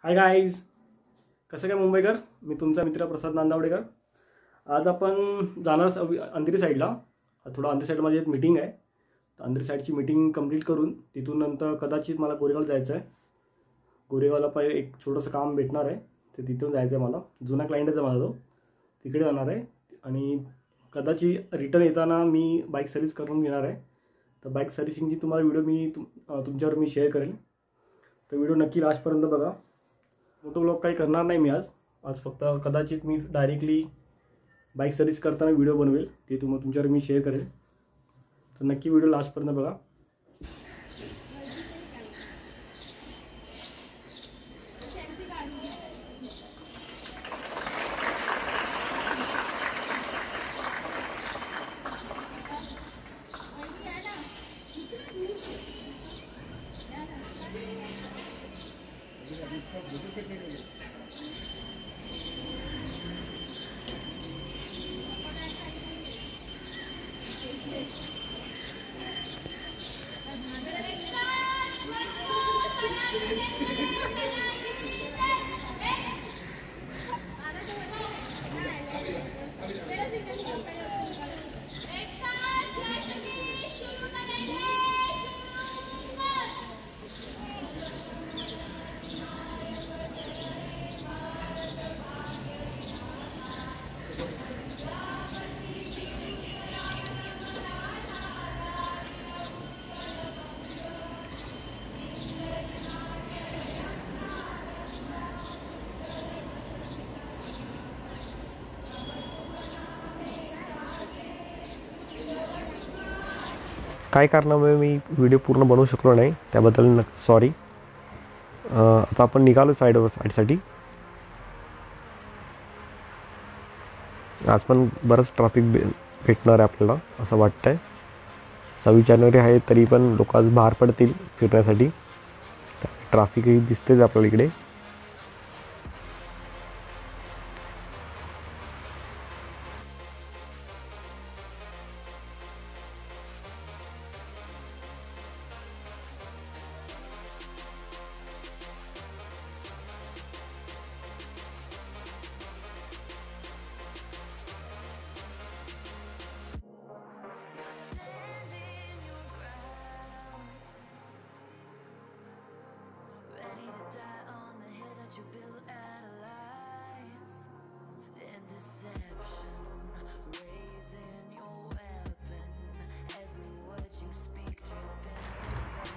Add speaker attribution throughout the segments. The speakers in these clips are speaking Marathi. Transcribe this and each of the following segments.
Speaker 1: हाय गाईज, कसं काय मुंबईकर. मी तुमचा मित्र प्रसाद नांदावडेकर. आज आपण जाणार अंधेरी साईडला. थोडं अंधेरी साईडमध्ये एक मीटिंग आहे. अंधेरी साईडची मीटिंग कंप्लीट करून तिथून नंतर कदाचित मला गोरेगावला जायचं आहे. गोरेगावला पहिले एक छोटंसं काम भेटणार आहे, ते तिथून जायचं आहे मला. जुना क्लायंटच आहे माझा, तो तिकडे जाणार आहे. आणि कदाचित रिटर्न येताना मी बाईक सर्व्हिस करून घेणार आहे. तर बाईक सर्व्हिसिंगची तुम्हाला व्हिडिओ मी तुमच्यावर मी शेअर करेल. तर व्हिडिओ नक्की लास्टपर्यंत बघा. मोठं ब्लॉग काही करणार नाही मी आज फक्त कदाचित मी डायरेक्टली बाईक सर्व्हिस करताना व्हिडिओ बनवेल, ते तुमच्यावर मी शेअर करेल. तर नक्की व्हिडिओ लास्टपर्यंत बघा.
Speaker 2: काय कारणामुळे मी व्हिडिओ पूर्ण बनवू शकलो नाही, त्याबद्दल सॉरी. आता आपण निघालो साईडसाठी. आज पण बरंच ट्रॅफिक भेटणार आहे आपल्याला असं वाटतं आहे. 26 जानेवारी आहे तरी पण लोक आज बाहेर पडतील फिरण्यासाठी. ट्रॅफिकही दिसतेच आपल्याला इकडे.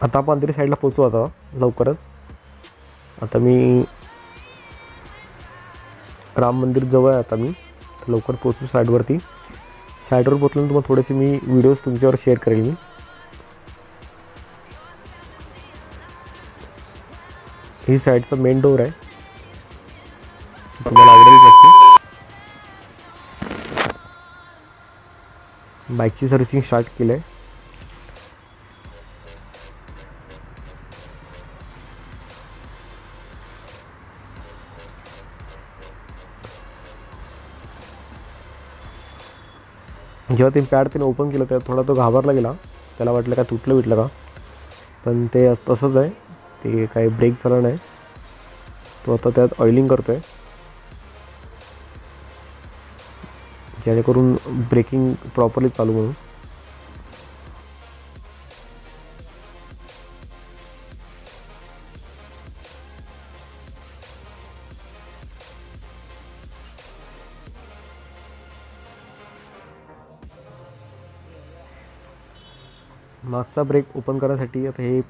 Speaker 2: आता आपण अंधेरी साईडला पोचू आता लवकरच. आता मी राम मंदिर जवळ आहे. आता मी लवकर पोचू साईडवरती. साईडवर पोचल्यानंतर तुम्हाला थोडेसे मी व्हिडिओज तुमच्यावर शेअर करेल मी. ही साईडचा मेन डोर आहे, तुम्हाला आवडेल नक्की. बाईकची सर्व्हिसिंग स्टार्ट केलं आहे. जेव्हा ते पॅड त्याने ओपन केलं तेव्हा थोडा तो घाबरला गेला. त्याला वाटलं काय तुटलं बिटलं का, पण ते तसंच आहे. ते काही ब्रेक झाला नाही. तो आता त्यात ऑइलिंग करतो आहे, जेणेकरून ब्रेकिंग प्रॉपरली चालू म्हणून. मागचा ब्रेक ओपन करण्यासाठी आता हे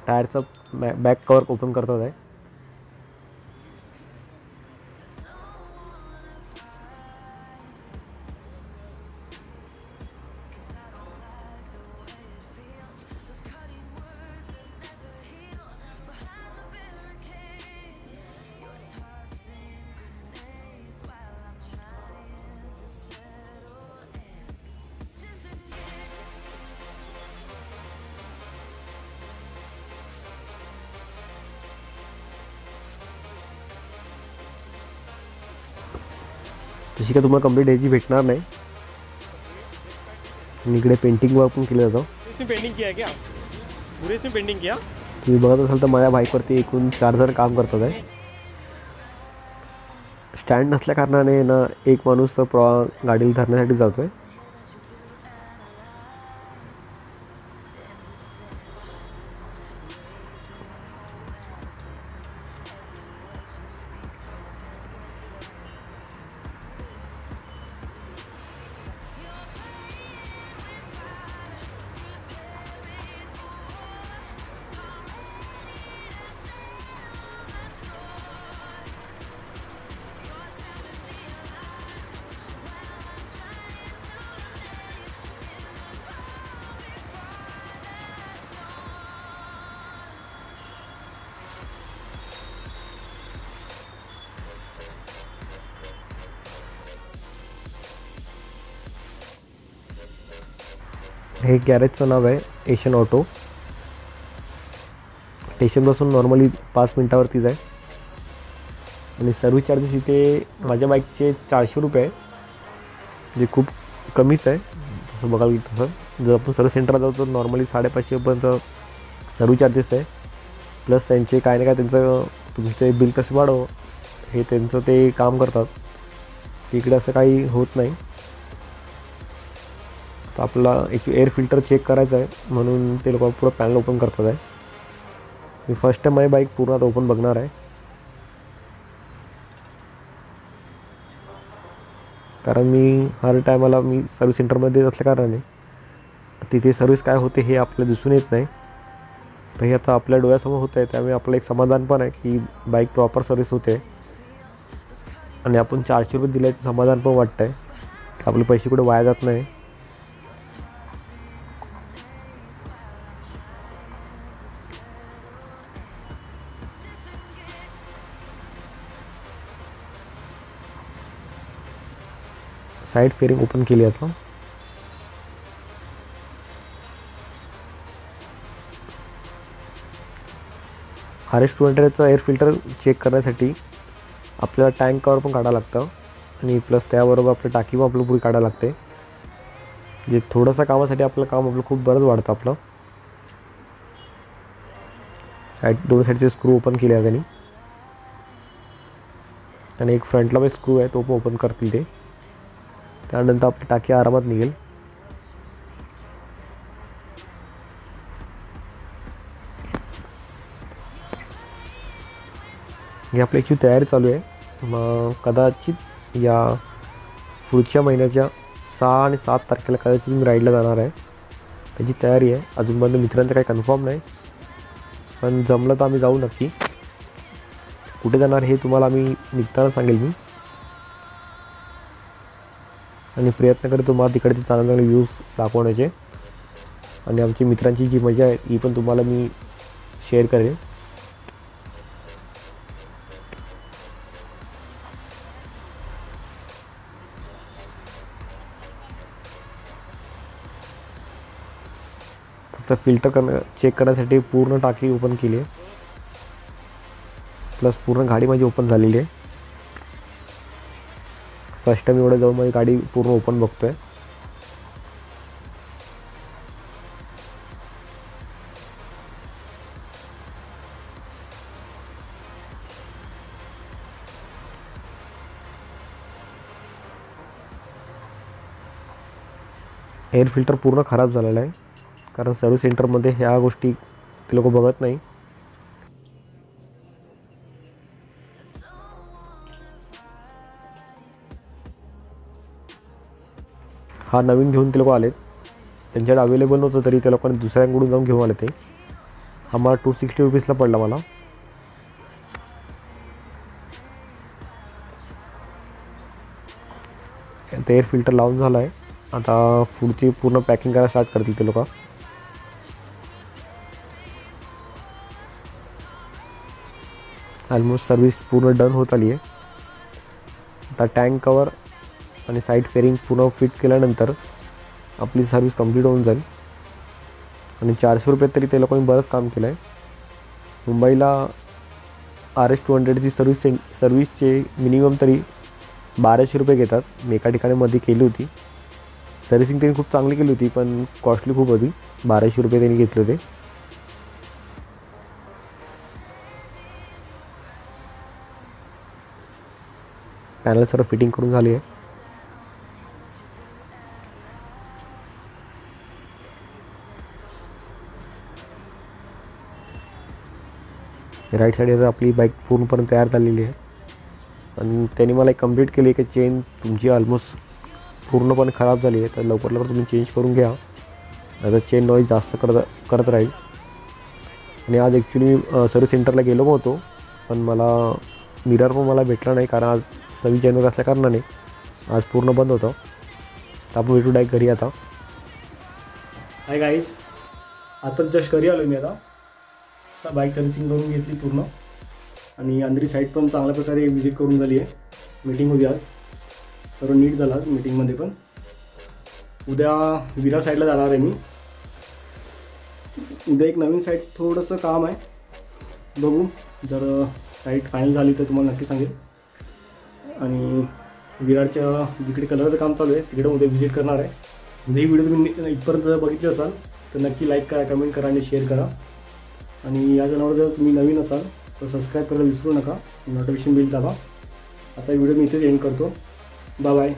Speaker 2: टायरचा बॅक कवर ओपन करतात आहे. तशी काय तुम्हाला कंप्लीट ह्याची भेटणार नाही. इकडे पेंटिंग वर्क पण केलं जातं.
Speaker 1: इसमें पेंटिंग किया है क्या? पूरे इसमें पेंटिंग किया?
Speaker 2: तुम्ही बघत असाल तर माझ्या बाईकवरती एकूण 4 जण काम करतात आहे. स्टँड नसल्या कारणाने ना एक माणूस गाडीला धरण्यासाठी जातो आहे. हे गॅरेजचं नाव आहे एशियन ऑटो. स्टेशनपासून नॉर्मली 5 मिनटावरतीच आहे. आणि सर्व्हिस चार्जेस इथे माझ्या बाईकचे 400 रुपये आहे, जे खूप कमीच आहे तसं बघायला गेलं तसं. जर आपण सर्व्हिस सेंटरला जाऊ तर नॉर्मली 550पर्यंत सर्व्हिस चार्जेस आहे. प्लस त्यांचे काय ना काय त्यांचं तुमचे बिल कसे वाढव हे त्यांचं ते काम करतात. इकडे असं काही होत नाही. तर आपला एक एअर फिल्टर चेक करायचा आहे म्हणून ते लोक पुढं पॅनल ओपन करतात आहे. मी फर्स्ट टाईम माझी बाईक पूर्ण आता ओपन बघणार आहे, कारण मी हर टायमाला मी सर्व्हिस सेंटरमध्ये असल्या कारणाने तिथे सर्व्हिस काय होते हे आपल्याला दिसून येत नाही. तर हे आता आपल्या डोळ्यासमोर होत आहे, त्यामुळे आपलं एक समाधान पण आहे की बाईक प्रॉपर सर्व्हिस होते. आणि आपण 400 रुपये दिल्याचं समाधान पण वाटतं आहे, आपले पैसे कुठे वाया जात नाही. साईड फेअरिंग ओपन केली आता. RS200चं एअर फिल्टर चेक करण्यासाठी आपल्याला टँक कवर पण काढावं लागतं आणि प्लस त्याबरोबर आपलं टाकी पण आपलं पुरी काढावं लागते. जे थोडंसं कामासाठी आपलं काम आपलं खूप बरंच वाढतं आपलं. दोन साईडचे स्क्रू ओपन केले आहे त्यांनी, आणि एक फ्रंटला पण स्क्रू आहे तो पण ओपन करतील ते. त्यानंतर आपली टाकी आरामात निघेल. ही आपली याची तयारी चालू आहे. मग कदाचित या पुढच्या महिन्याच्या 6 आणि 7 तारखेला कदाचित मी राईडला जाणार आहे. त्याची तयारी आहे. अजूनपर्यंत मित्रांचं काही कन्फर्म नाही, पण जमलं तर आम्ही जाऊ नक्की. कुठे जाणार हे तुम्हाला मी निघताना सांगेल मी. आणि प्रयत्न करतो तुम्हाला तिकडचे चांगले चांगले व्ह्यूज दाखवण्याचे, आणि आमची मित्रांची जी मजा आहे ही पण तुम्हाला मी शेअर करेन. फक्त फिल्टर चेक करण्यासाठी पूर्ण टाकी ओपन केली आहे, प्लस पूर्ण गाडी माझी ओपन झालेली आहे. फर्स्ट टाइम एवढं जाऊन माझी गाडी पूर्ण ओपन बघतोय. एअर फिल्टर पूर्ण खराब झालेला आहे, कारण सर्व्हिस सेंटरमध्ये ह्या गोष्टी ते लोक बघत नाही. हा नवीन घेऊन ते लोक आलेत, त्यांच्याकडे अवेलेबल नव्हतं तरी त्या लोकांनी दुसऱ्यांकडून जाऊन घेऊन आले ते. हा मला 260 रुपीजला पडला मला. ते एअर फिल्टर लावून झाला आहे. आता पुढची पूर्ण पॅकिंग करायला स्टार्ट करतील ते लोक. ऑलमोस्ट सर्व्हिस पूर्ण डन होत आली आहे. आता टँक कवर आणि साईड फेअरिंग पूर्ण फिट केल्यानंतर आपली सर्व्हिस कंप्लीट होऊन जाईल. आणि 400 रुपये तरी ते लोकांनी बरंच काम केलं आहे. मुंबईला RS200ची सर्व्हिसचे मिनिमम तरी 1200 रुपये घेतात. मी एका ठिकाणी मध्ये केली होती सर्व्हिसिंग, त्यांनी खूप चांगली केली होती, पण कॉस्टली खूप होती. 1200 रुपये त्यांनी घेतले होते. पॅनल सर्व फिटिंग करून झाली आहे. राईट साईड आपली बाईक पूर्णपणे तयार झालेली आहे. आणि त्यांनी मला एक कंप्लीट केली की चेन तुमची ऑलमोस्ट पूर्णपणे खराब झाली आहे, तर लवकर लवकर तुम्ही चेंज करून घ्या, नाहीतर चेन नॉईज जास्त करत राहील. आणि आज ॲक्च्युली मी सर्व्हिस सेंटरला गेलो होतो, पण मला मिरर पण मला भेटला नाही, कारण आज 26 जानेवारी असल्या कारणाने आज पूर्ण बंद होतं. तर आपण भेटू डायरेक्ट घरी आता.
Speaker 1: हाय गाईज, आता जस्ट घरी आलो मी. आता बाईक सर्व्हिसिंग करून घेतली पूर्ण, आणि अंधेरी साईड पण चांगल्या प्रकारे विजिट करून झाली आहे. मीटिंग होती आज, सर्व नीट झाला मीटिंगमध्ये पण. उद्या विरार साईडला जाणार आहे मी. उद्या एक नवीन साईड थोडंसं काम आहे, बघू. जर साईट फायनल झाली तर तुम्हाला नक्की सांगेल. आणि विरारच्या जिकडे कलरचं काम चालू आहे तिकडे उद्या विजिट करणार आहे. म्हणजे ही व्हिडिओ तुम्ही इथपर्यंत बघितली असाल तर नक्की लाईक करा, कमेंट करा आणि शेअर करा. आणि या चॅनलवर जर तुम्ही नवीन असाल तर सबस्क्राईब करायला विसरू नका, नोटिफिकेशन बिल दाबा. आता व्हिडिओ मी इथेच एंड करतो. Bye bye.